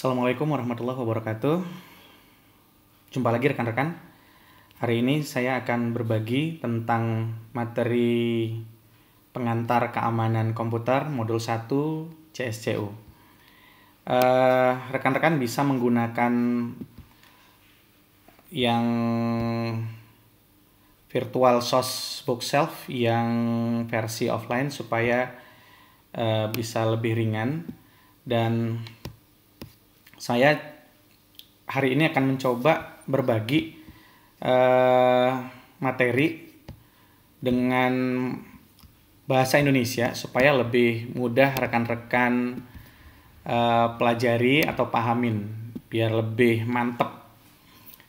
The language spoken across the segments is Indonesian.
Assalamualaikum warahmatullahi wabarakatuh. Jumpa lagi rekan-rekan. Hari ini saya akan berbagi tentang materi pengantar keamanan komputer modul 1 CSCU. Rekan-rekan bisa menggunakan yang virtual source bookshelf yang versi offline supaya bisa lebih ringan, dan saya hari ini akan mencoba berbagi materi dengan bahasa Indonesia supaya lebih mudah rekan-rekan pelajari atau pahamin biar lebih mantep.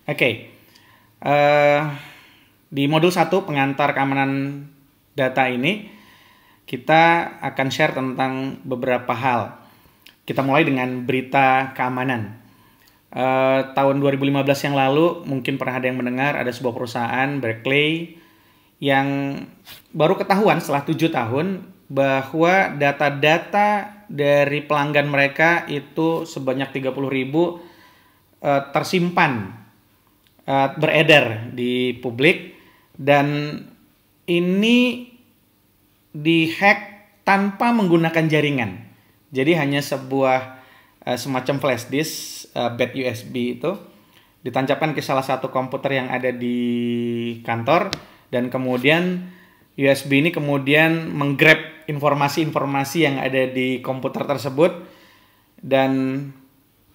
Oke. Di modul 1 pengantar keamanan data ini kita akan share tentang beberapa hal. Kita mulai dengan berita keamanan. Tahun 2015 yang lalu mungkin pernah ada yang mendengar ada sebuah perusahaan Berkeley yang baru ketahuan setelah 7 tahun bahwa data-data dari pelanggan mereka itu sebanyak 30.000 tersimpan, beredar di publik, dan ini dihack tanpa menggunakan jaringan. Jadi hanya sebuah semacam flash disk, bed USB itu ditancapkan ke salah satu komputer yang ada di kantor, dan kemudian USB ini kemudian menggrab informasi-informasi yang ada di komputer tersebut, dan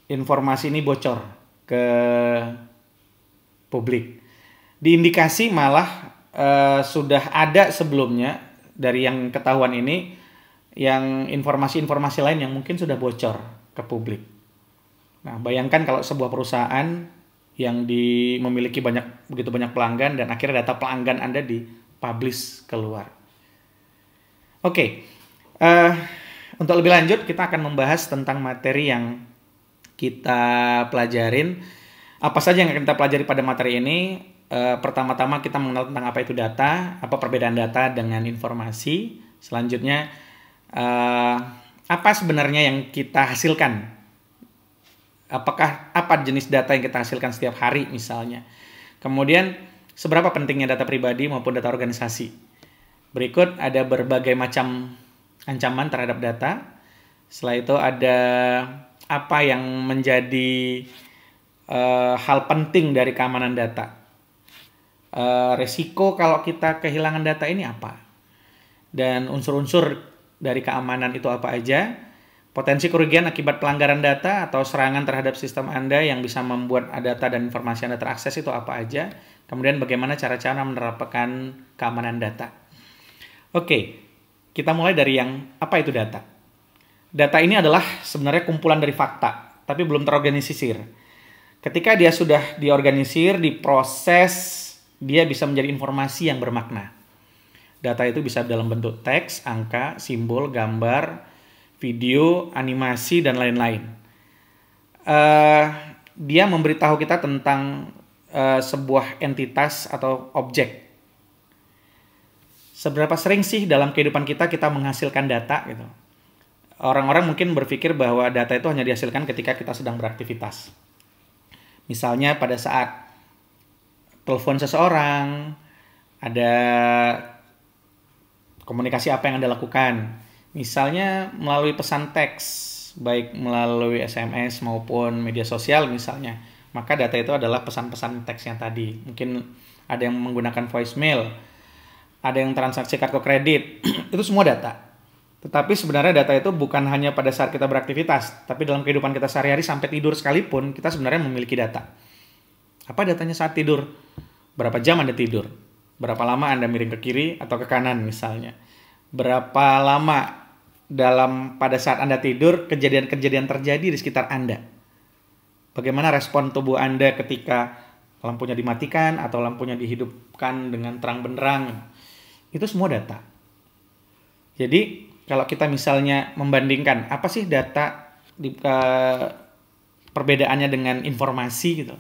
informasi ini bocor ke publik. Diindikasi malah sudah ada sebelumnya dari yang ketahuan ini, yang informasi-informasi lain yang mungkin sudah bocor ke publik. Nah, bayangkan kalau sebuah perusahaan yang memiliki begitu banyak pelanggan dan akhirnya data pelanggan Anda dipublish keluar. Oke, untuk lebih lanjut kita akan membahas tentang materi yang kita pelajarin. Apa saja yang akan kita pelajari pada materi ini? Pertama-tama kita mengenal tentang apa itu data, apa perbedaan data dengan informasi. Selanjutnya, apa sebenarnya yang kita hasilkan? Apa jenis data yang kita hasilkan setiap hari misalnya. Kemudian, seberapa pentingnya data pribadi maupun data organisasi. Berikut ada berbagai macam ancaman terhadap data. Setelah itu ada apa yang menjadi hal penting dari keamanan data. Resiko kalau kita kehilangan data ini apa? Dan unsur-unsur dari keamanan itu apa aja? Potensi kerugian akibat pelanggaran data atau serangan terhadap sistem Anda yang bisa membuat data dan informasi Anda terakses itu apa aja? Kemudian bagaimana cara-cara menerapkan keamanan data? Oke, kita mulai dari yang apa itu data. Data ini adalah sebenarnya kumpulan dari fakta, tapi belum terorganisir. Ketika dia sudah diorganisir, diproses, dia bisa menjadi informasi yang bermakna. Data itu bisa dalam bentuk teks, angka, simbol, gambar, video, animasi, dan lain-lain. Dia memberitahu kita tentang sebuah entitas atau objek. Seberapa sering sih dalam kehidupan kita menghasilkan data gitu? Orang-orang mungkin berpikir bahwa data itu hanya dihasilkan ketika kita sedang beraktivitas. Misalnya pada saat telepon seseorang, ada komunikasi apa yang Anda lakukan. Misalnya melalui pesan teks, baik melalui SMS maupun media sosial misalnya. Maka data itu adalah pesan-pesan teks yang tadi. Mungkin ada yang menggunakan voicemail, ada yang transaksi kartu kredit. Itu semua data. Tetapi sebenarnya data itu bukan hanya pada saat kita beraktivitas, tapi dalam kehidupan kita sehari-hari sampai tidur sekalipun, kita sebenarnya memiliki data. Apa datanya saat tidur? Berapa jam Anda tidur? Berapa lama Anda miring ke kiri atau ke kanan misalnya? Berapa lama pada saat Anda tidur kejadian-kejadian terjadi di sekitar Anda? Bagaimana respon tubuh Anda ketika lampunya dimatikan atau lampunya dihidupkan dengan terang benderang? Itu semua data. Jadi kalau kita misalnya membandingkan apa sih data perbedaannya dengan informasi gitu.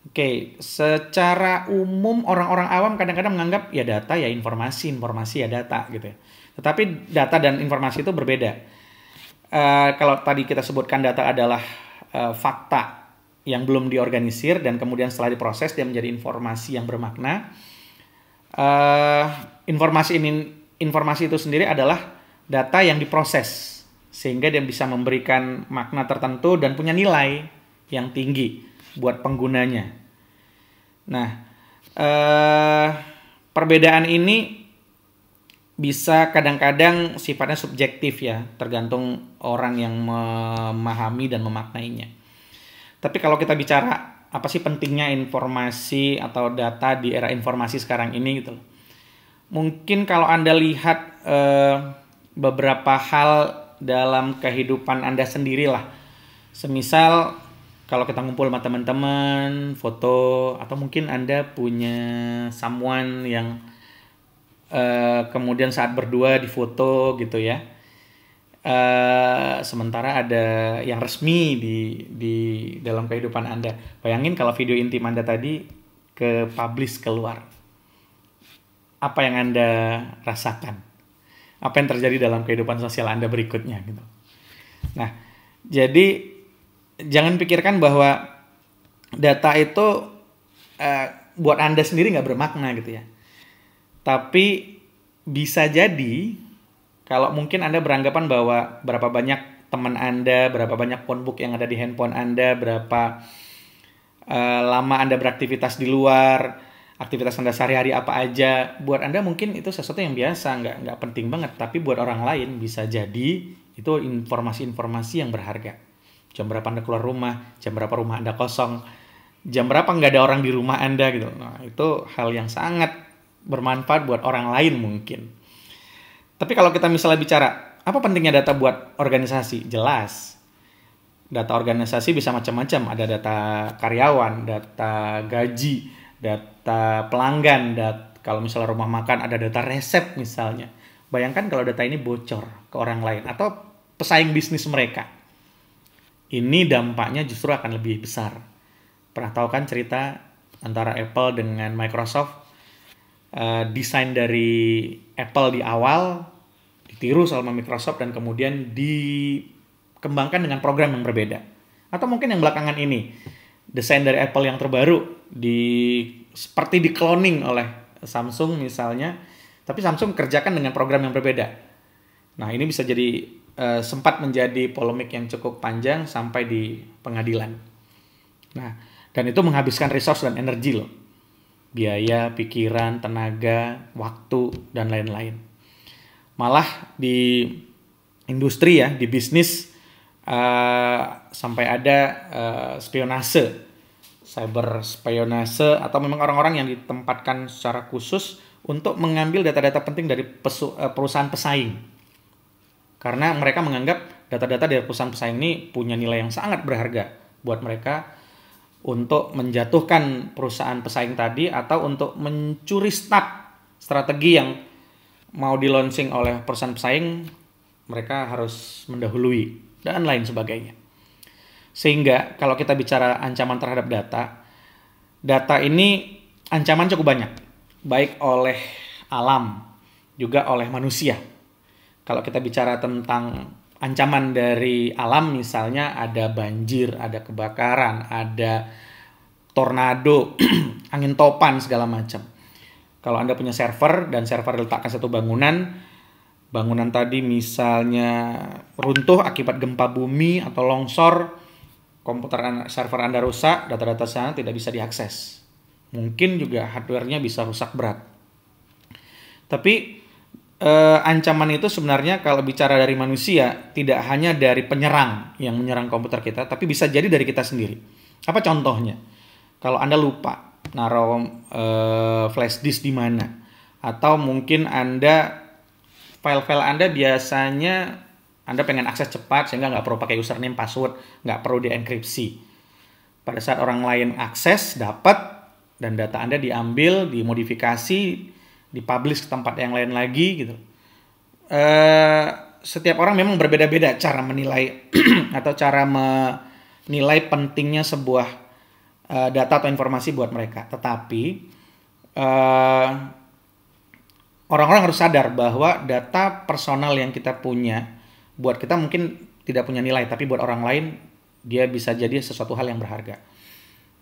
Oke, secara umum orang-orang awam kadang-kadang menganggap ya data ya informasi ya data gitu ya. Tetapi data dan informasi itu berbeda. Kalau tadi kita sebutkan data adalah fakta yang belum diorganisir dan kemudian setelah diproses dia menjadi informasi yang bermakna. Informasi itu sendiri adalah data yang diproses sehingga dia bisa memberikan makna tertentu dan punya nilai yang tinggi buat penggunanya. Nah, perbedaan ini bisa kadang-kadang sifatnya subjektif ya, tergantung orang yang memahami dan memaknainya. Tapi kalau kita bicara apa sih pentingnya informasi atau data di era informasi sekarang ini gitu loh. Mungkin kalau Anda lihat beberapa hal dalam kehidupan Anda sendirilah. Semisal kalau kita ngumpul sama teman-teman, foto, atau mungkin Anda punya someone yang kemudian saat berdua di foto gitu ya. Sementara ada yang resmi di dalam kehidupan Anda. Bayangin kalau video intim Anda tadi ke publish keluar. Apa yang Anda rasakan? Apa yang terjadi dalam kehidupan sosial Anda berikutnya gitu. Nah, jadi jangan pikirkan bahwa data itu buat Anda sendiri nggak bermakna gitu ya. Tapi bisa jadi kalau mungkin Anda beranggapan bahwa berapa banyak teman Anda, berapa banyak phonebook yang ada di handphone Anda, berapa lama Anda beraktivitas di luar, aktivitas Anda sehari-hari apa aja, buat Anda mungkin itu sesuatu yang biasa, nggak penting banget. Tapi buat orang lain bisa jadi itu informasi-informasi yang berharga. Jam berapa Anda keluar rumah, jam berapa rumah Anda kosong, jam berapa nggak ada orang di rumah Anda gitu. Nah, itu hal yang sangat bermanfaat buat orang lain mungkin. Tapi kalau kita misalnya bicara, apa pentingnya data buat organisasi? Jelas. Data organisasi bisa macam-macam. Ada data karyawan, data gaji, data pelanggan, kalau misalnya rumah makan ada data resep misalnya. Bayangkan kalau data ini bocor ke orang lain atau pesaing bisnis mereka. Ini dampaknya justru akan lebih besar. Pernah tahu kan cerita antara Apple dengan Microsoft? Desain dari Apple di awal ditiru sama Microsoft dan kemudian dikembangkan dengan program yang berbeda. Atau mungkin yang belakangan ini, desain dari Apple yang terbaru seperti di cloning oleh Samsung misalnya, tapi Samsung kerjakan dengan program yang berbeda. Nah, ini bisa jadi sempat menjadi polemik yang cukup panjang sampai di pengadilan. Nah, dan itu menghabiskan resource dan energi loh. Biaya, pikiran, tenaga, waktu, dan lain-lain. Malah di industri ya, di bisnis sampai ada spionase, cyber spionase, atau memang orang-orang yang ditempatkan secara khusus untuk mengambil data-data penting dari perusahaan pesaing. Karena mereka menganggap data-data dari perusahaan pesaing ini punya nilai yang sangat berharga buat mereka untuk menjatuhkan perusahaan pesaing tadi atau untuk mencuri strategi yang mau di launching oleh perusahaan pesaing, mereka harus mendahului dan lain sebagainya. Sehingga kalau kita bicara ancaman terhadap data ini ancaman cukup banyak, baik oleh alam juga oleh manusia. Kalau kita bicara tentang ancaman dari alam misalnya ada banjir, ada kebakaran, ada tornado, angin topan segala macam. Kalau Anda punya server dan server diletakkan satu bangunan tadi misalnya runtuh akibat gempa bumi atau longsor, server Anda rusak, data-data sana tidak bisa diakses. Mungkin juga hardware-nya bisa rusak berat. Tapi ancaman itu sebenarnya kalau bicara dari manusia tidak hanya dari penyerang yang menyerang komputer kita, tapi bisa jadi dari kita sendiri. Apa contohnya? Kalau Anda lupa naruh flash disk di mana, atau mungkin file-file Anda biasanya Anda pengen akses cepat sehingga nggak perlu pakai username, password, nggak perlu dienkripsi. Pada saat orang lain akses, dapat, dan data Anda diambil, dimodifikasi, dipublish ke tempat yang lain lagi gitu. Setiap orang memang berbeda-beda cara menilai atau cara menilai pentingnya sebuah data atau informasi buat mereka. Tetapi orang-orang harus sadar bahwa data personal yang kita punya buat kita mungkin tidak punya nilai, tapi buat orang lain Dia bisa jadi sesuatu hal yang berharga.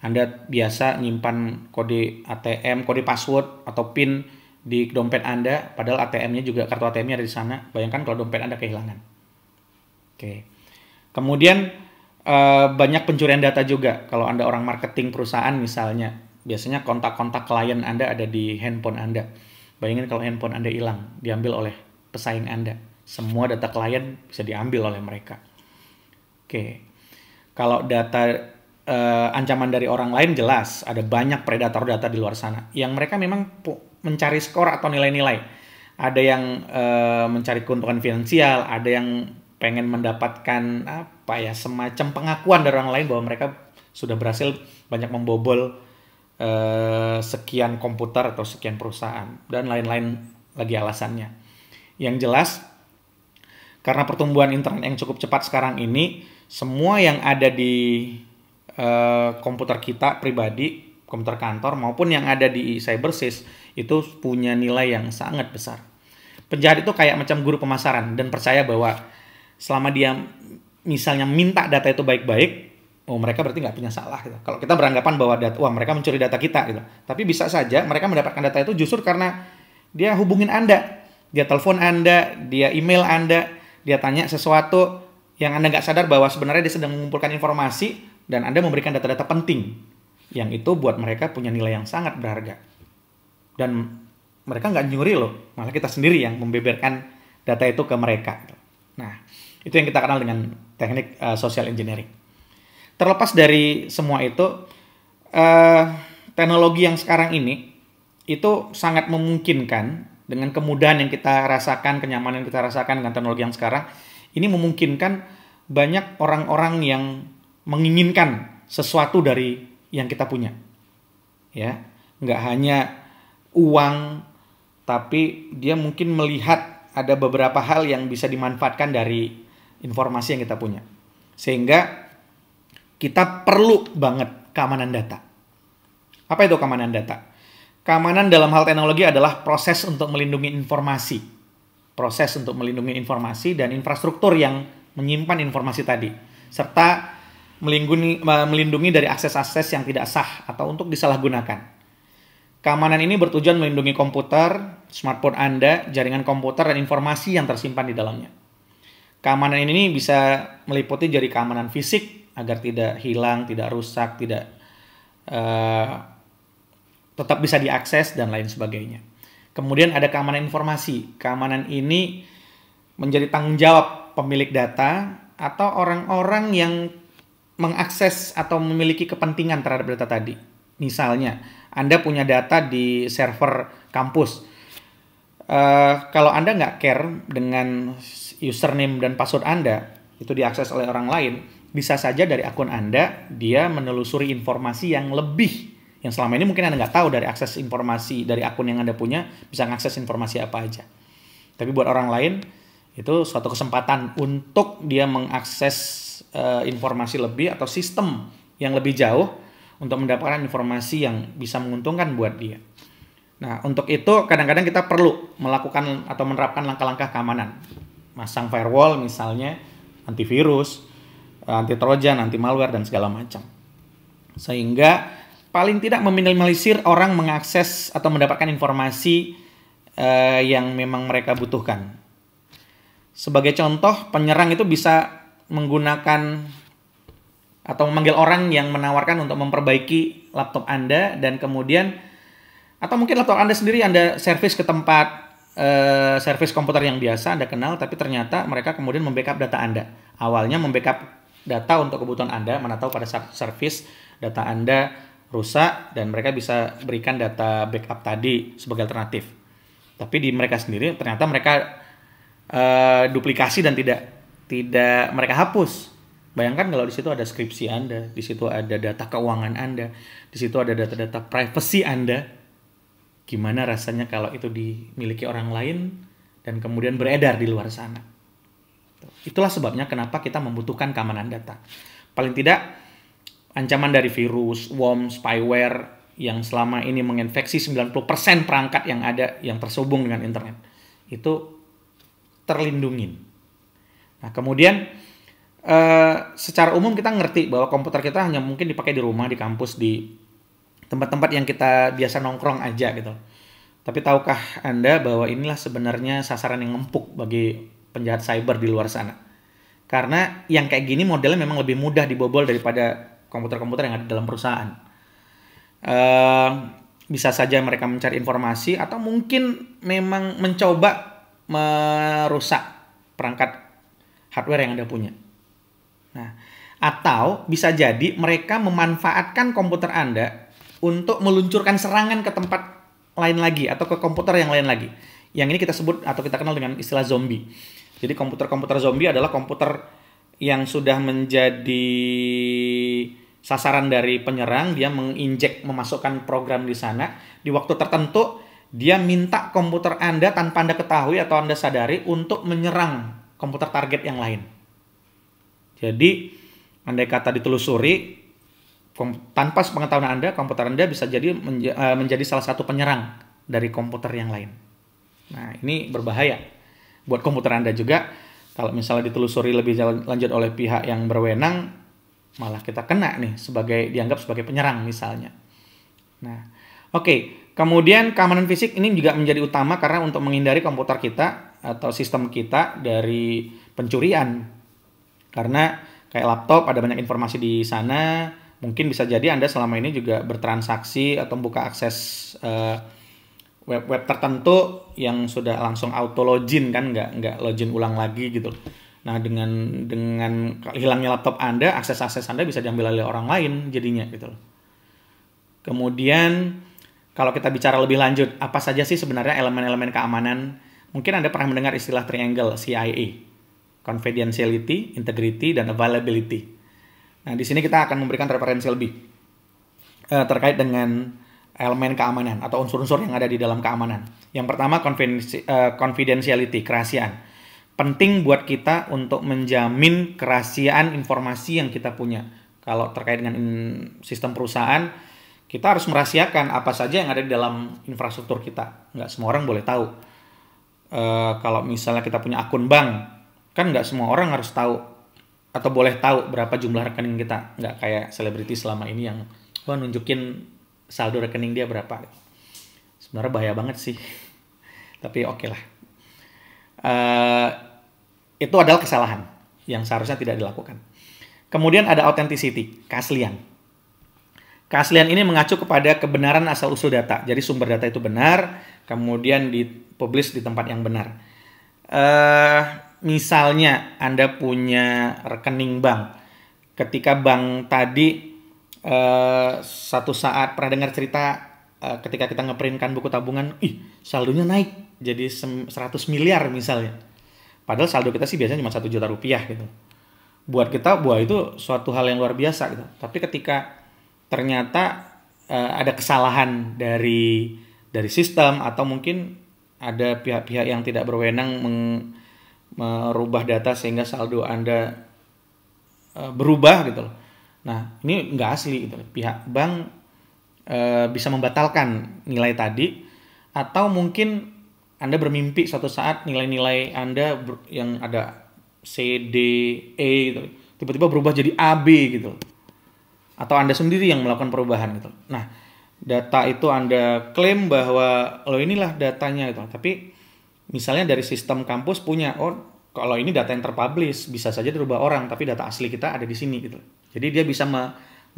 Anda biasa nyimpan kode ATM, kode password atau PIN di dompet Anda, padahal ATM-nya juga, kartu ATM-nya ada di sana. Bayangkan kalau dompet Anda kehilangan. Oke. Kemudian banyak pencurian data juga. Kalau Anda orang marketing perusahaan misalnya, biasanya kontak-kontak klien Anda ada di handphone Anda. Bayangin kalau handphone Anda hilang, diambil oleh pesaing Anda. Semua data klien bisa diambil oleh mereka. Oke. Kalau data ancaman dari orang lain, jelas ada banyak predator data di luar sana yang mereka memang mencari skor atau nilai-nilai. Ada yang mencari keuntungan finansial, ada yang pengen mendapatkan semacam pengakuan dari orang lain bahwa mereka sudah berhasil banyak membobol sekian komputer atau sekian perusahaan, dan lain-lain lagi alasannya. Yang jelas, karena pertumbuhan internet yang cukup cepat sekarang ini, semua yang ada di komputer kita pribadi, komputer kantor, maupun yang ada di CyberSys itu punya nilai yang sangat besar. Penjahat itu kayak macam guru pemasaran dan percaya bahwa selama dia misalnya minta data itu baik-baik, mereka berarti nggak punya salah gitu. Kalau kita beranggapan bahwa mereka mencuri data kita gitu, tapi bisa saja mereka mendapatkan data itu justru karena dia hubungin Anda, dia telepon Anda, dia email Anda, dia tanya sesuatu yang Anda nggak sadar bahwa sebenarnya dia sedang mengumpulkan informasi, dan Anda memberikan data-data penting yang itu buat mereka punya nilai yang sangat berharga. Dan mereka nggak nyuri loh, malah kita sendiri yang membeberkan data itu ke mereka. Nah, itu yang kita kenal dengan teknik social engineering. Terlepas dari semua itu, teknologi yang sekarang ini itu sangat memungkinkan dengan kemudahan yang kita rasakan, kenyamanan yang kita rasakan dengan teknologi yang sekarang, ini memungkinkan banyak orang-orang yang menginginkan sesuatu dari yang kita punya. Ya, nggak hanya uang, tapi dia mungkin melihat ada beberapa hal yang bisa dimanfaatkan dari informasi yang kita punya. Sehingga kita perlu banget keamanan data. Apa itu keamanan data? Keamanan dalam hal teknologi adalah proses untuk melindungi informasi. Proses untuk melindungi informasi dan infrastruktur yang menyimpan informasi tadi. Serta melindungi dari akses-akses yang tidak sah atau untuk disalahgunakan. Keamanan ini bertujuan melindungi komputer, smartphone Anda, jaringan komputer, dan informasi yang tersimpan di dalamnya. Keamanan ini bisa meliputi dari keamanan fisik agar tidak hilang, tidak rusak, tetap bisa diakses, dan lain sebagainya. Kemudian ada keamanan informasi. Keamanan ini menjadi tanggung jawab pemilik data atau orang-orang yang mengakses atau memiliki kepentingan terhadap data tadi. Misalnya, Anda punya data di server kampus. Kalau Anda nggak care dengan username dan password Anda, itu diakses oleh orang lain, bisa saja dari akun Anda, dia menelusuri informasi yang lebih, yang selama ini mungkin Anda nggak tahu dari akses informasi, dari akun yang Anda punya, bisa mengakses informasi apa aja. Tapi buat orang lain, itu suatu kesempatan untuk dia mengakses informasi lebih atau sistem yang lebih jauh untuk mendapatkan informasi yang bisa menguntungkan buat dia. Nah, untuk itu kadang-kadang kita perlu melakukan atau menerapkan langkah-langkah keamanan. Masang firewall misalnya, antivirus, anti trojan, anti malware, dan segala macam. Sehingga paling tidak meminimalisir orang mengakses atau mendapatkan informasi yang memang mereka butuhkan. Sebagai contoh, penyerang itu bisa menggunakan atau memanggil orang yang menawarkan untuk memperbaiki laptop Anda, dan kemudian atau mungkin laptop Anda sendiri Anda servis ke tempat servis komputer yang biasa Anda kenal, tapi ternyata mereka kemudian membackup data Anda. Awalnya membackup data untuk kebutuhan Anda, mana tahu pada saat servis data Anda rusak dan mereka bisa berikan data backup tadi sebagai alternatif. Tapi di mereka sendiri ternyata mereka duplikasi dan tidak mereka hapus. Bayangkan kalau di situ ada skripsi Anda, di situ ada data keuangan Anda, di situ ada data-data privacy Anda. Gimana rasanya kalau itu dimiliki orang lain dan kemudian beredar di luar sana? Itulah sebabnya kenapa kita membutuhkan keamanan data. Paling tidak ancaman dari virus, worm, spyware yang selama ini menginfeksi 90% perangkat yang ada yang terhubung dengan internet itu terlindungi. Nah, kemudian secara umum kita ngerti bahwa komputer kita hanya mungkin dipakai di rumah, di kampus, di tempat-tempat yang kita biasa nongkrong aja gitu. Tapi tahukah Anda bahwa inilah sebenarnya sasaran yang empuk bagi penjahat cyber di luar sana? Karena yang kayak gini modelnya memang lebih mudah dibobol daripada komputer-komputer yang ada dalam perusahaan. Bisa saja mereka mencari informasi atau mungkin memang mencoba merusak perangkat hardware yang Anda punya. Nah, atau bisa jadi mereka memanfaatkan komputer Anda untuk meluncurkan serangan ke tempat lain lagi atau ke komputer yang lain lagi. Yang ini kita sebut atau kita kenal dengan istilah zombie. Jadi komputer-komputer zombie adalah komputer yang sudah menjadi sasaran dari penyerang, dia menginjek, memasukkan program di sana. Di waktu tertentu, dia minta komputer Anda tanpa Anda ketahui atau Anda sadari untuk menyerang komputer target yang lain. Jadi, andai kata ditelusuri, tanpa sepengetahuan Anda, komputer Anda bisa jadi menjadi salah satu penyerang dari komputer yang lain. Nah, ini berbahaya buat komputer Anda juga. Kalau misalnya ditelusuri lebih lanjut oleh pihak yang berwenang, malah kita kena nih dianggap sebagai penyerang misalnya. Nah, oke. Kemudian keamanan fisik ini juga menjadi utama karena untuk menghindari komputer kita atau sistem kita dari pencurian. Karena kayak laptop ada banyak informasi di sana, mungkin bisa jadi Anda selama ini juga bertransaksi atau buka akses web tertentu yang sudah langsung auto login kan, nggak login ulang lagi gitu. Nah, dengan hilangnya laptop Anda, akses Anda bisa diambil oleh orang lain jadinya gitu. Kemudian kalau kita bicara lebih lanjut, apa saja sih sebenarnya elemen-elemen keamanan? Mungkin Anda pernah mendengar istilah triangle CIA, confidentiality, integrity, dan availability. Nah, di sini kita akan memberikan referensi lebih terkait dengan elemen keamanan atau unsur-unsur yang ada di dalam keamanan. Yang pertama, confidentiality, kerahasiaan. Penting buat kita untuk menjamin kerahasiaan informasi yang kita punya. Kalau terkait dengan sistem perusahaan, kita harus merahasiakan apa saja yang ada di dalam infrastruktur kita. Nggak semua orang boleh tahu. Kalau misalnya kita punya akun bank, kan nggak semua orang harus tahu atau boleh tahu berapa jumlah rekening kita. Nggak kayak selebriti selama ini yang nunjukin saldo rekening dia berapa. Sebenarnya bahaya banget sih. Tapi oke lah. Itu adalah kesalahan yang seharusnya tidak dilakukan. Kemudian ada authenticity, keaslian. Keaslian ini mengacu kepada kebenaran asal-usul data. Jadi sumber data itu benar, kemudian dipublish di tempat yang benar. Misalnya Anda punya rekening bank. Ketika bank tadi satu saat pernah dengar cerita ketika kita ngeprintkan buku tabungan, saldonya naik jadi 100 miliar misalnya. Padahal saldo kita sih biasanya cuma 1 juta rupiah gitu. Buat kita, itu suatu hal yang luar biasa gitu. Tapi ketika ternyata ada kesalahan dari sistem atau mungkin ada pihak-pihak yang tidak berwenang merubah data sehingga saldo Anda berubah gitu loh. Nah, ini nggak asli gitu. Pihak bank bisa membatalkan nilai tadi, atau mungkin Anda bermimpi suatu saat nilai-nilai Anda yang ada C, D, E gitu, tiba-tiba berubah jadi A, B gitu. Atau Anda sendiri yang melakukan perubahan gitu. Nah, data itu Anda klaim bahwa inilah datanya gitu. Tapi misalnya dari sistem kampus punya, kalau ini data yang terpublish bisa saja dirubah orang, tapi data asli kita ada di sini gitu. Jadi dia bisa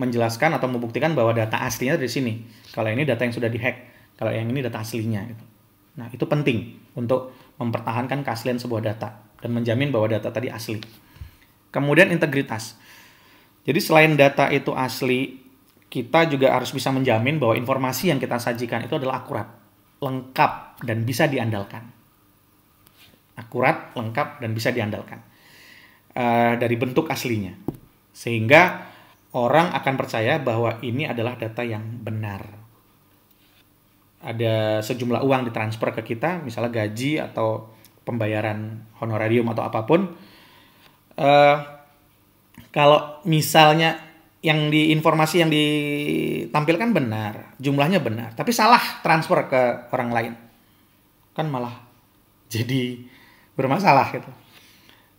menjelaskan atau membuktikan bahwa data aslinya dari sini. Kalau ini data yang sudah dihack, kalau yang ini data aslinya gitu. Nah, itu penting untuk mempertahankan keaslian sebuah data dan menjamin bahwa data tadi asli. Kemudian integritas. Jadi selain data itu asli, kita juga harus bisa menjamin bahwa informasi yang kita sajikan itu adalah akurat, lengkap, dan bisa diandalkan. Akurat, lengkap, dan bisa diandalkan. Dari bentuk aslinya. Sehingga orang akan percaya bahwa ini adalah data yang benar. Ada sejumlah uang ditransfer ke kita, misalnya gaji atau pembayaran honorarium atau apapun. Kalau misalnya informasi yang ditampilkan benar, jumlahnya benar, tapi salah transfer ke orang lain, kan malah jadi bermasalah gitu.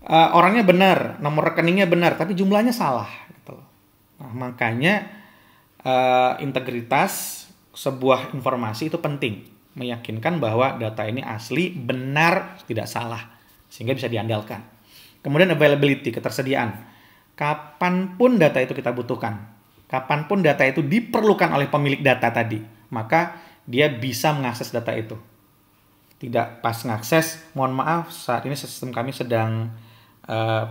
Orangnya benar, nomor rekeningnya benar, tapi jumlahnya salah gitu loh. Nah, makanya integritas sebuah informasi itu penting, meyakinkan bahwa data ini asli, benar, tidak salah, sehingga bisa diandalkan. Kemudian availability, ketersediaan. Kapanpun data itu kita butuhkan, kapanpun data itu diperlukan oleh pemilik data tadi, maka dia bisa mengakses data itu. Tidak pas ngakses, mohon maaf, saat ini sistem kami sedang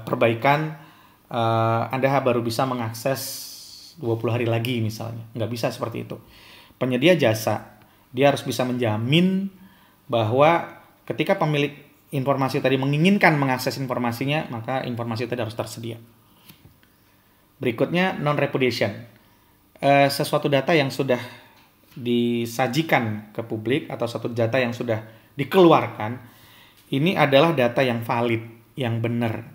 perbaikan, Anda baru bisa mengakses 20 hari lagi misalnya. Nggak bisa seperti itu. Penyedia jasa, dia harus bisa menjamin bahwa ketika pemilik informasi tadi menginginkan mengakses informasinya, maka informasi tadi harus tersedia. Berikutnya, non-repudiation. Sesuatu data yang sudah disajikan ke publik atau suatu data yang sudah dikeluarkan, ini adalah data yang valid, yang benar.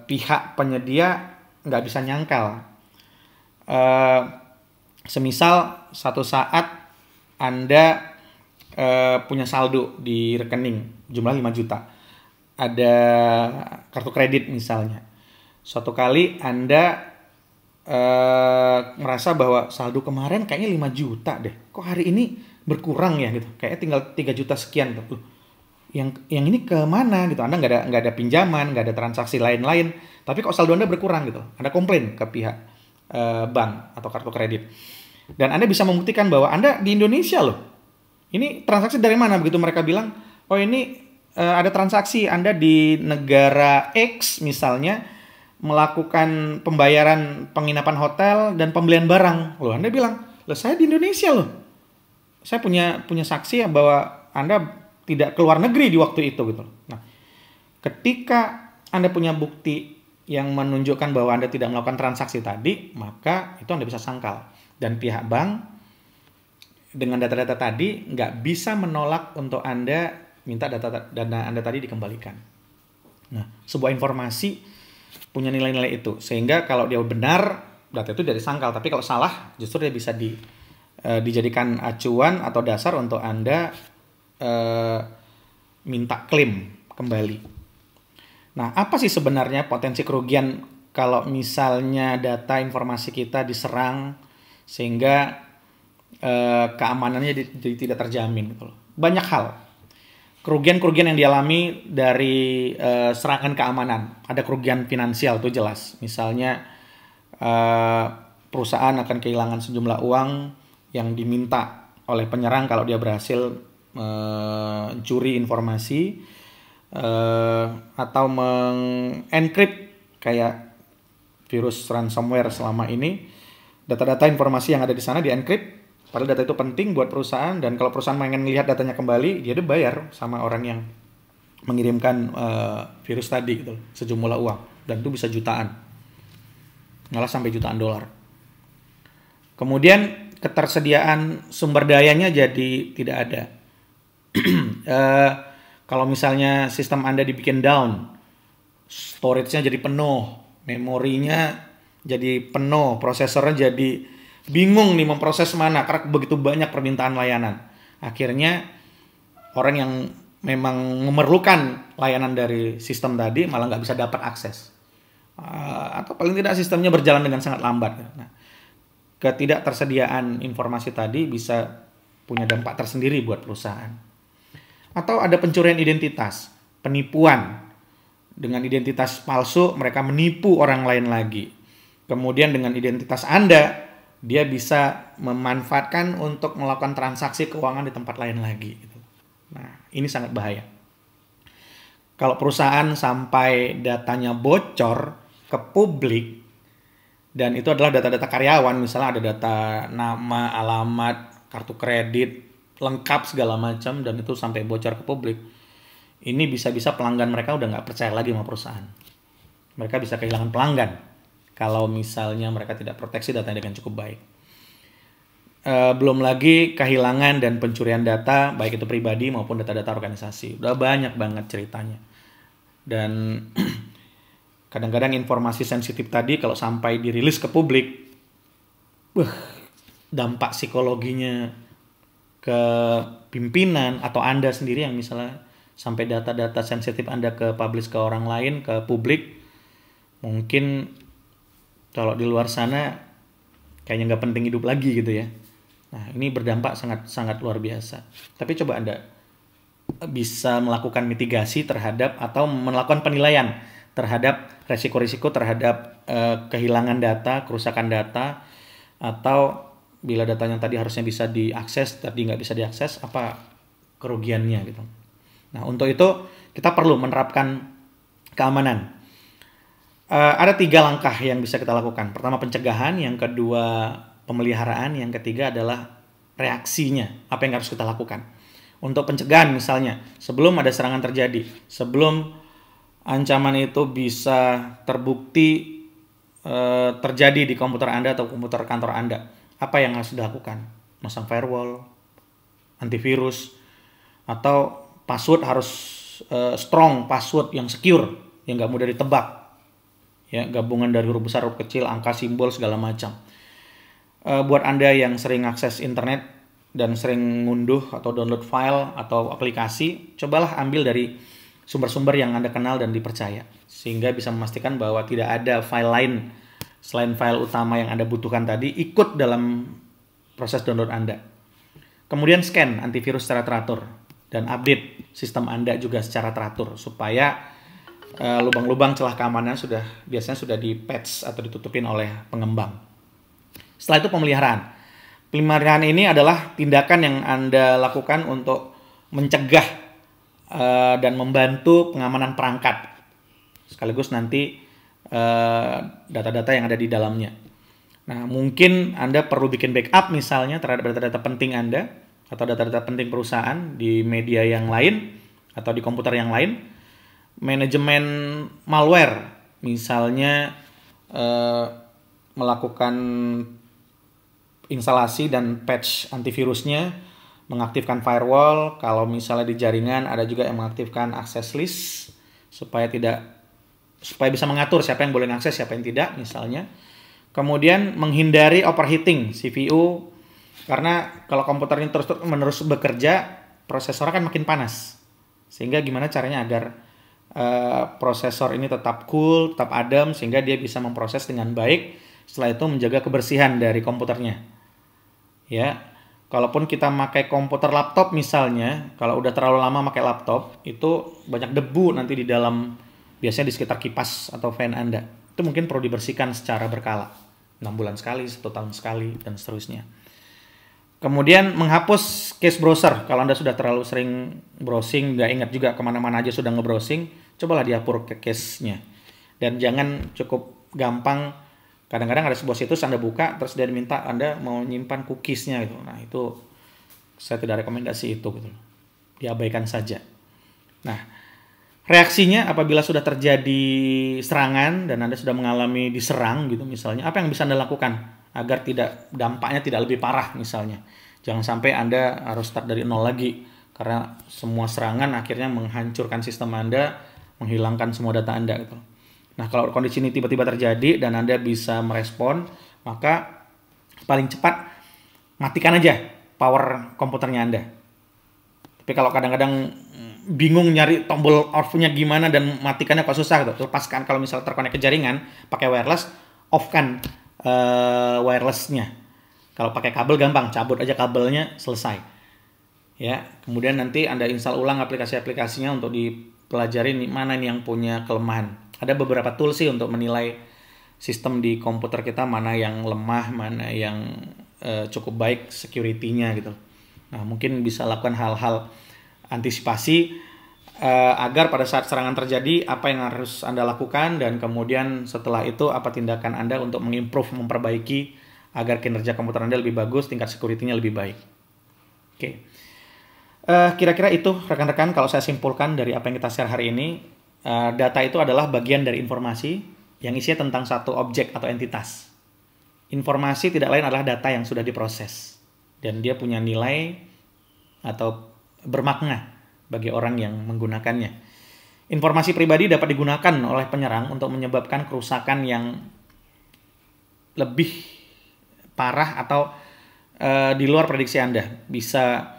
Pihak penyedia nggak bisa nyangkal. Semisal satu saat Anda punya saldo di rekening jumlah 5 juta. Ada kartu kredit misalnya. Suatu kali Anda merasa bahwa saldo kemarin kayaknya 5 juta deh. Kok hari ini berkurang ya gitu. Kayaknya tinggal 3 juta sekian tuh. Yang ini kemana gitu. Anda nggak ada pinjaman, nggak ada transaksi lain-lain. Tapi kok saldo Anda berkurang gitu. Anda komplain ke pihak bank atau kartu kredit. Dan Anda bisa membuktikan bahwa Anda di Indonesia loh. Ini transaksi dari mana? Begitu mereka bilang, oh ini ada transaksi Anda di negara X misalnya, melakukan pembayaran penginapan hotel dan pembelian barang. Loh, Anda bilang, loh saya di Indonesia loh. Saya punya saksi ya bahwa Anda tidak keluar negeri di waktu itu gitu. Nah, ketika Anda punya bukti yang menunjukkan bahwa Anda tidak melakukan transaksi tadi, maka itu Anda bisa sangkal. Dan pihak bank dengan data-data tadi nggak bisa menolak untuk Anda minta dana Anda tadi dikembalikan. Nah, sebuah informasi punya nilai-nilai itu. Sehingga kalau dia benar, data itu dari sangkal. Tapi kalau salah, justru dia bisa dijadikan acuan atau dasar untuk Anda minta klaim kembali. Nah, apa sih sebenarnya potensi kerugian kalau misalnya data informasi kita diserang sehingga keamanannya jadi tidak terjamin gitu loh. Banyak hal. Kerugian-kerugian yang dialami dari serangan keamanan. Ada kerugian finansial tuh jelas. Misalnya perusahaan akan kehilangan sejumlah uang yang diminta oleh penyerang kalau dia berhasil mencuri informasi atau mengencrypt kayak virus ransomware selama ini. Data-data informasi yang ada di sana di-encrypt. Padahal data itu penting buat perusahaan, dan kalau perusahaan pengen lihat datanya kembali, dia udah bayar sama orang yang mengirimkan virus tadi gitu, sejumlah uang, dan itu bisa jutaan, malah sampai jutaan dolar. Kemudian ketersediaan sumber dayanya jadi tidak ada. Kalau misalnya sistem Anda dibikin down, storage-nya jadi penuh, memorinya jadi penuh, prosesornya jadi bingung nih memproses mana karena begitu banyak permintaan layanan. Akhirnya orang yang memang memerlukan layanan dari sistem tadi malah nggak bisa dapat akses. Atau paling tidak sistemnya berjalan dengan sangat lambat. Nah, ketidaktersediaan informasi tadi bisa punya dampak tersendiri buat perusahaan. Atau ada pencurian identitas, penipuan. Dengan identitas palsu mereka menipu orang lain lagi. Kemudian dengan identitas Anda, dia bisa memanfaatkan untuk melakukan transaksi keuangan di tempat lain lagi. Nah, ini sangat bahaya. Kalau perusahaan sampai datanya bocor ke publik, dan itu adalah data-data karyawan, misalnya ada data nama, alamat, kartu kredit, lengkap segala macam, dan itu sampai bocor ke publik, ini bisa-bisa pelanggan mereka udah nggak percaya lagi sama perusahaan. Mereka bisa kehilangan pelanggan kalau misalnya mereka tidak proteksi datanya dengan cukup baik. Belum lagi kehilangan dan pencurian data, baik itu pribadi maupun data-data organisasi. Udah banyak banget ceritanya. Dan kadang-kadang informasi sensitif tadi kalau sampai dirilis ke publik, dampak psikologinya ke pimpinan atau Anda sendiri yang misalnya sampai data-data sensitif Anda ke publish ke orang lain, ke publik, mungkin kalau di luar sana kayaknya nggak penting hidup lagi gitu ya. Nah, ini berdampak sangat luar biasa. Tapi coba Anda bisa melakukan mitigasi terhadap atau melakukan penilaian terhadap resiko-risiko terhadap kehilangan data, kerusakan data, atau bila datanya tadi harusnya bisa diakses, tadi nggak bisa diakses, apa kerugiannya gitu. Nah, untuk itu kita perlu menerapkan keamanan. Ada 3 langkah yang bisa kita lakukan. Pertama pencegahan, yang kedua pemeliharaan, yang ketiga adalah reaksinya, apa yang harus kita lakukan. Untuk pencegahan misalnya, sebelum ada serangan terjadi, sebelum ancaman itu bisa terbukti terjadi di komputer Anda atau komputer kantor Anda, apa yang harus dilakukan? Masang firewall, antivirus, atau password harus strong, password yang secure, yang nggak mudah ditebak. Ya, gabungan dari huruf besar, huruf kecil, angka, simbol, segala macam. Buat Anda yang sering akses internet dan sering ngunduh atau download file atau aplikasi, cobalah ambil dari sumber-sumber yang Anda kenal dan dipercaya, sehingga bisa memastikan bahwa tidak ada file lain selain file utama yang Anda butuhkan tadi ikut dalam proses download Anda. Kemudian scan antivirus secara teratur dan update sistem Anda juga secara teratur supaya lubang-lubang celah keamanan biasanya sudah di-patch atau ditutupin oleh pengembang. Setelah itu pemeliharaan. Pemeliharaan ini adalah tindakan yang Anda lakukan untuk mencegah dan membantu pengamanan perangkat, sekaligus nanti data-data yang ada di dalamnya. Nah, mungkin Anda perlu bikin backup misalnya terhadap data-data penting Anda atau data-data penting perusahaan di media yang lain atau di komputer yang lain. Manajemen malware, misalnya melakukan instalasi dan patch antivirusnya, mengaktifkan firewall. Kalau misalnya di jaringan ada juga yang mengaktifkan access list supaya bisa mengatur siapa yang boleh mengakses, siapa yang tidak misalnya. Kemudian menghindari overheating CPU, karena kalau komputer ini terus-menerus bekerja, prosesornya kan makin panas. Sehingga gimana caranya agar prosesor ini tetap cool, tetap adem, sehingga dia bisa memproses dengan baik. Setelah itu menjaga kebersihan dari komputernya. Ya, kalaupun kita pakai komputer laptop misalnya, kalau udah terlalu lama pakai laptop, itu banyak debu nanti di dalam, biasanya di sekitar kipas atau fan Anda. Itu mungkin perlu dibersihkan secara berkala, 6 bulan sekali, 1 tahun sekali, dan seterusnya. Kemudian menghapus cache browser. Kalau Anda sudah terlalu sering browsing, nggak ingat juga kemana-mana aja sudah nge-browsing, cobalah dihapus ke cache-nya. Dan jangan cukup gampang, kadang-kadang ada sebuah situs Anda buka, terus dia minta Anda mau nyimpan cookies-nya gitu. Nah, itu saya tidak rekomendasi itu gitu. Diabaikan saja. Nah, reaksinya apabila sudah terjadi serangan dan Anda sudah mengalami diserang gitu misalnya, apa yang bisa Anda lakukan agar dampaknya tidak lebih parah misalnya. Jangan sampai Anda harus start dari nol lagi, karena semua serangan akhirnya menghancurkan sistem Anda, menghilangkan semua data Anda gitu. Nah, kalau kondisi ini tiba-tiba terjadi dan Anda bisa merespon, maka paling cepat matikan aja power komputernya Anda. Tapi kalau kadang-kadang bingung nyari tombol off-nya gimana dan matikannya kok susah gitu, lepaskan. Kalau misal terkonek ke jaringan pakai wireless, off-kan wirelessnya. Kalau pakai kabel gampang, cabut aja kabelnya, selesai. Ya, kemudian nanti Anda install ulang aplikasi-aplikasinya untuk dipelajari mana ini yang punya kelemahan. Ada beberapa tools sih untuk menilai sistem di komputer kita, mana yang lemah, mana yang cukup baik security-nya gitu. Nah, mungkin bisa lakukan hal-hal antisipasi agar pada saat serangan terjadi apa yang harus Anda lakukan, dan kemudian setelah itu apa tindakan Anda untuk mengimprove, memperbaiki agar kinerja komputer Anda lebih bagus, tingkat security-nya lebih baik. Oke. Kira-kira itu rekan-rekan kalau saya simpulkan dari apa yang kita share hari ini. Data itu adalah bagian dari informasi yang isinya tentang satu objek atau entitas. Informasi tidak lain adalah data yang sudah diproses dan dia punya nilai atau bermakna bagi orang yang menggunakannya. Informasi pribadi dapat digunakan oleh penyerang untuk menyebabkan kerusakan yang lebih parah atau di luar prediksi Anda. Bisa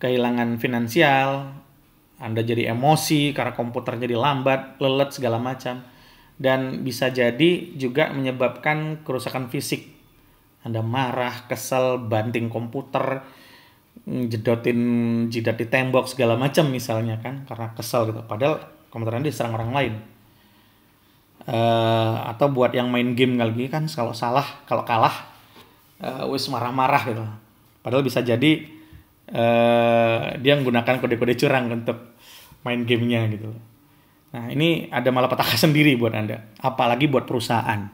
kehilangan finansial, Anda jadi emosi karena komputer jadi lambat, lelet segala macam. Dan bisa jadi juga menyebabkan kerusakan fisik. Anda marah, kesel, banting komputer, jedotin jidat di tembok segala macam misalnya kan karena kesel gitu. Padahal komputer Anda diserang orang lain. Atau buat yang main game lagi kan kalau kalah wis marah-marah gitu. Padahal bisa jadi dia menggunakan kode-kode curang untuk main gamenya gitu. Nah ini ada malapetaka sendiri buat Anda, apalagi buat perusahaan.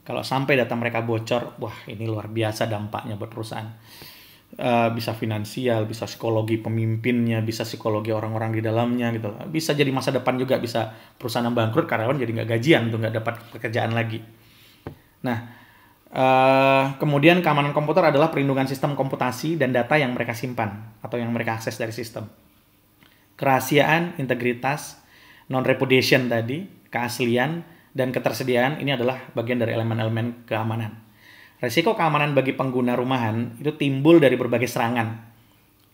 Kalau sampai data mereka bocor, wah ini luar biasa dampaknya buat perusahaan. Bisa finansial, bisa psikologi pemimpinnya, bisa psikologi orang-orang di dalamnya gitu. Bisa jadi masa depan juga, bisa perusahaan yang bangkrut, karyawan jadi nggak gajian tuh, nggak dapat pekerjaan lagi. Nah, kemudian keamanan komputer adalah perlindungan sistem komputasi dan data yang mereka simpan atau yang mereka akses dari sistem. Kerahasiaan, integritas, non-repudiation tadi, keaslian, dan ketersediaan ini adalah bagian dari elemen-elemen keamanan. Risiko keamanan bagi pengguna rumahan itu timbul dari berbagai serangan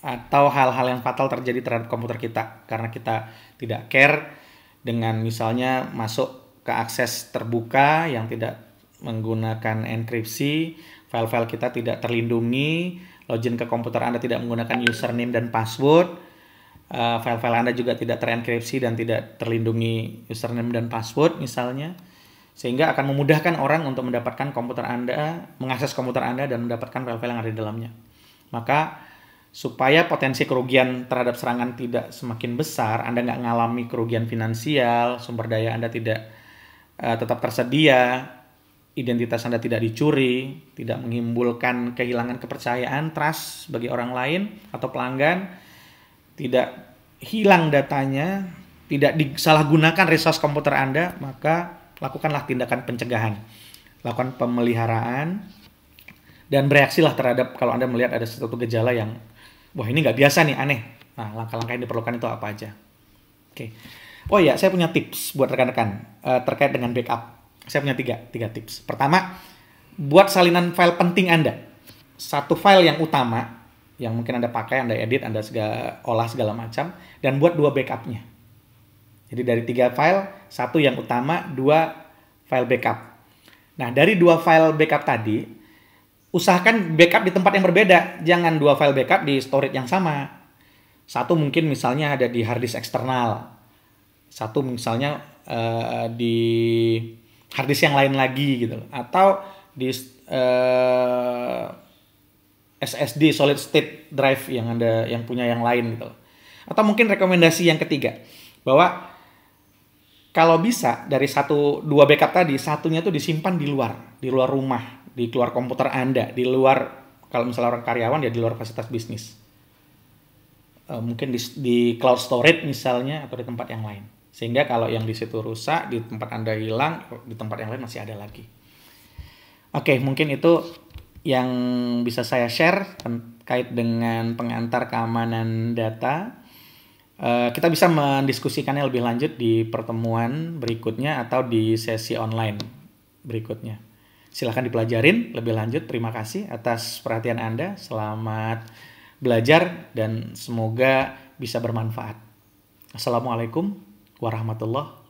atau hal-hal yang fatal terjadi terhadap komputer kita karena kita tidak care dengan misalnya masuk ke akses terbuka yang tidak menggunakan enkripsi, file-file kita tidak terlindungi, login ke komputer Anda tidak menggunakan username dan password, file-file Anda juga tidak terenkripsi dan tidak terlindungi username dan password misalnya. Sehingga akan memudahkan orang untuk mendapatkan komputer Anda, mengakses komputer Anda dan mendapatkan file-file yang ada di dalamnya. Maka supaya potensi kerugian terhadap serangan tidak semakin besar, Anda nggak mengalami kerugian finansial, sumber daya Anda tidak tetap tersedia, identitas Anda tidak dicuri, tidak menimbulkan kehilangan kepercayaan, trust bagi orang lain atau pelanggan, tidak hilang datanya, tidak disalahgunakan resource komputer Anda, maka lakukanlah tindakan pencegahan, lakukan pemeliharaan, dan bereaksilah terhadap kalau Anda melihat ada suatu gejala yang, wah ini nggak biasa nih, aneh. Nah, langkah-langkah yang diperlukan itu apa aja? Oke. Oh iya, saya punya tips buat rekan-rekan terkait dengan backup. Saya punya tiga tips. Pertama, buat salinan file penting Anda. Satu file yang utama, yang mungkin Anda pakai, Anda edit, Anda olah segala macam, dan buat 2 backupnya. Jadi dari 3 file, 1 yang utama, 2 file backup. Nah, dari 2 file backup tadi, usahakan backup di tempat yang berbeda. Jangan 2 file backup di storage yang sama. Satu mungkin misalnya ada di hard disk eksternal. Satu misalnya di hard disk yang lain lagi gitu. Atau di SSD solid state drive yang punya yang lain gitu. Atau mungkin rekomendasi yang ketiga, bahwa kalau bisa dari 2 backup tadi, satunya tuh disimpan di luar rumah, di luar komputer Anda, di luar, kalau misalnya orang karyawan ya di luar fasilitas bisnis. Mungkin di cloud storage misalnya atau di tempat yang lain. Sehingga kalau yang di situ rusak, di tempat Anda hilang, di tempat yang lain masih ada lagi. Oke, mungkin itu yang bisa saya share terkait dengan pengantar keamanan data. Kita bisa mendiskusikannya lebih lanjut di pertemuan berikutnya atau di sesi online berikutnya. Silahkan dipelajarin lebih lanjut. Terima kasih atas perhatian Anda. Selamat belajar dan semoga bisa bermanfaat. Assalamualaikum warahmatullahi